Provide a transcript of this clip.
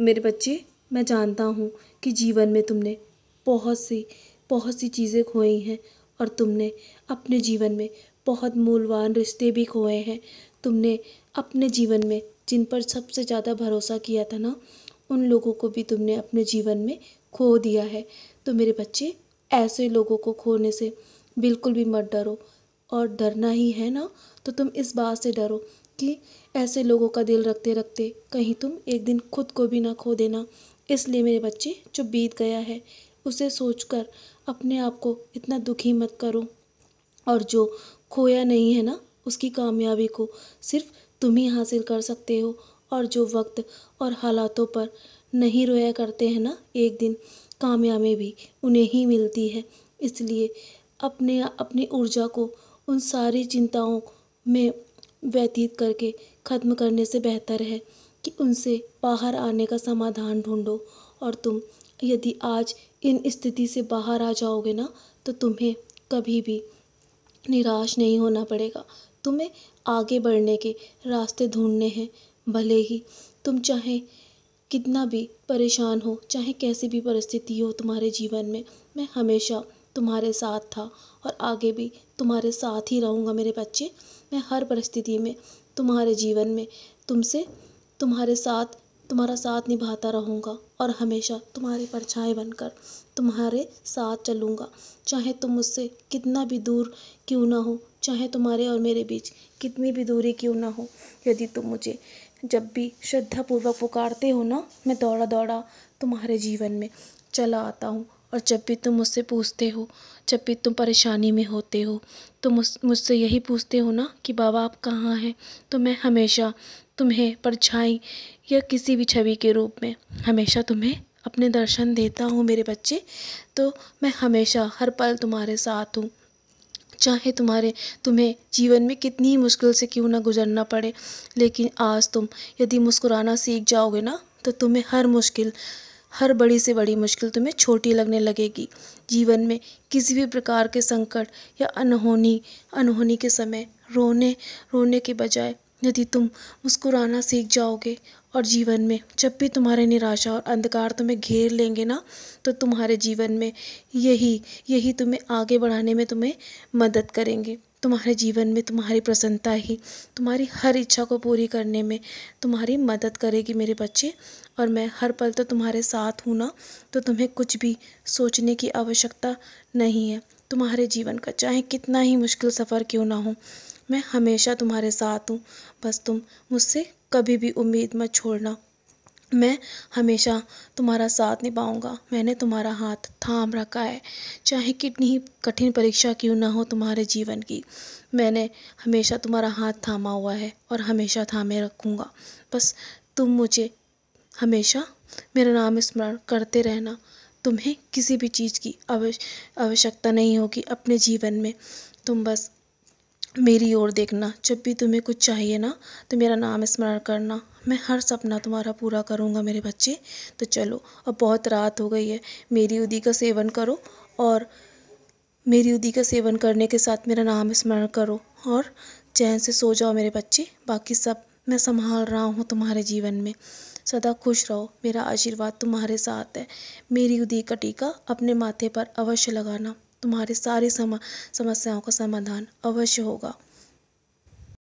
मेरे बच्चे, मैं जानता हूँ कि जीवन में तुमने बहुत सी चीज़ें खोई हैं और तुमने अपने जीवन में बहुत मूल्यवान रिश्ते भी खोए हैं। तुमने अपने जीवन में जिन पर सबसे ज़्यादा भरोसा किया था ना, उन लोगों को भी तुमने अपने जीवन में खो दिया है। तो मेरे बच्चे, ऐसे लोगों को खोने से बिल्कुल भी मत डरो। और डरना ही है ना, तो तुम इस बात से डरो कि ऐसे लोगों का दिल रखते रखते कहीं तुम एक दिन खुद को भी ना खो देना। इसलिए मेरे बच्चे, जो बीत गया है उसे सोचकर अपने आप को इतना दुखी मत करो। और जो खोया नहीं है ना, उसकी कामयाबी को सिर्फ तुम ही हासिल कर सकते हो। और जो वक्त और हालातों पर नहीं रोया करते हैं ना, एक दिन कामयाबी भी उन्हें ही मिलती है। इसलिए अपनी ऊर्जा को उन सारी चिंताओं में व्यतीत करके ख़त्म करने से बेहतर है कि उनसे बाहर आने का समाधान ढूंढो। और तुम यदि आज इन स्थिति से बाहर आ जाओगे ना, तो तुम्हें कभी भी निराश नहीं होना पड़ेगा। तुम्हें आगे बढ़ने के रास्ते ढूंढने हैं। भले ही तुम चाहे कितना भी परेशान हो, चाहे कैसी भी परिस्थिति हो तुम्हारे जीवन में, मैं हमेशा तुम्हारे साथ था और आगे भी तुम्हारे साथ ही रहूँगा मेरे बच्चे। मैं हर परिस्थिति में तुम्हारे जीवन में तुमसे तुम्हारे साथ तुम्हारा साथ निभाता रहूँगा और हमेशा तुम्हारी परछाई बनकर तुम्हारे साथ चलूँगा। चाहे तुम मुझसे कितना भी दूर क्यों ना हो, चाहे तुम्हारे और मेरे बीच कितनी भी दूरी क्यों ना हो, यदि तुम मुझे जब भी श्रद्धापूर्वक पुकारते हो ना, मैं दौड़ा दौड़ा तुम्हारे जीवन में चला आता हूँ। और जब भी तुम मुझसे पूछते हो, जब भी तुम परेशानी में होते हो, तो मुझसे यही पूछते हो ना कि बाबा आप कहाँ हैं, तो मैं हमेशा तुम्हें परछाई या किसी भी छवि के रूप में हमेशा तुम्हें अपने दर्शन देता हूँ मेरे बच्चे। तो मैं हमेशा हर पल तुम्हारे साथ हूँ। चाहे तुम्हें जीवन में कितनी ही मुश्किल से क्यों ना गुजरना पड़े, लेकिन आज तुम यदि मुस्कुराना सीख जाओगे ना, तो तुम्हें हर बड़ी से बड़ी मुश्किल तुम्हें छोटी लगने लगेगी। जीवन में किसी भी प्रकार के संकट या अनहोनी के समय रोने के बजाय यदि तुम मुस्कुराना सीख जाओगे, और जीवन में जब भी तुम्हारे निराशा और अंधकार तुम्हें घेर लेंगे ना, तो तुम्हारे जीवन में यही तुम्हें आगे बढ़ाने में तुम्हें मदद करेंगे। तुम्हारे जीवन में तुम्हारी प्रसन्नता ही तुम्हारी हर इच्छा को पूरी करने में तुम्हारी मदद करेगी मेरे बच्चे। और मैं हर पल तो तुम्हारे साथ हूँ ना, तो तुम्हें कुछ भी सोचने की आवश्यकता नहीं है। तुम्हारे जीवन का चाहे कितना ही मुश्किल सफ़र क्यों ना हो, मैं हमेशा तुम्हारे साथ हूँ। बस तुम मुझसे कभी भी उम्मीद मत छोड़ना। मैं हमेशा तुम्हारा साथ निभाऊंगा। मैंने तुम्हारा हाथ थाम रखा है, चाहे कितनी ही कठिन परीक्षा क्यों ना हो तुम्हारे जीवन की, मैंने हमेशा तुम्हारा हाथ थामा हुआ है और हमेशा थामे रखूँगा। बस तुम मुझे हमेशा मेरा नाम स्मरण करते रहना। तुम्हें किसी भी चीज़ की आवश्यकता नहीं होगी अपने जीवन में। तुम बस मेरी ओर देखना, जब भी तुम्हें कुछ चाहिए ना, तो मेरा नाम स्मरण करना। मैं हर सपना तुम्हारा पूरा करूँगा मेरे बच्चे। तो चलो, अब बहुत रात हो गई है, मेरी उदी का सेवन करो और मेरी उदी का सेवन करने के साथ मेरा नाम स्मरण करो और चैन से सो जाओ मेरे बच्चे। बाकी सब मैं संभाल रहा हूँ तुम्हारे जीवन में। सदा खुश रहो, मेरा आशीर्वाद तुम्हारे साथ है। मेरी उदी का टीका अपने माथे पर अवश्य लगाना, तुम्हारी सारी समस्याओं का समाधान अवश्य होगा।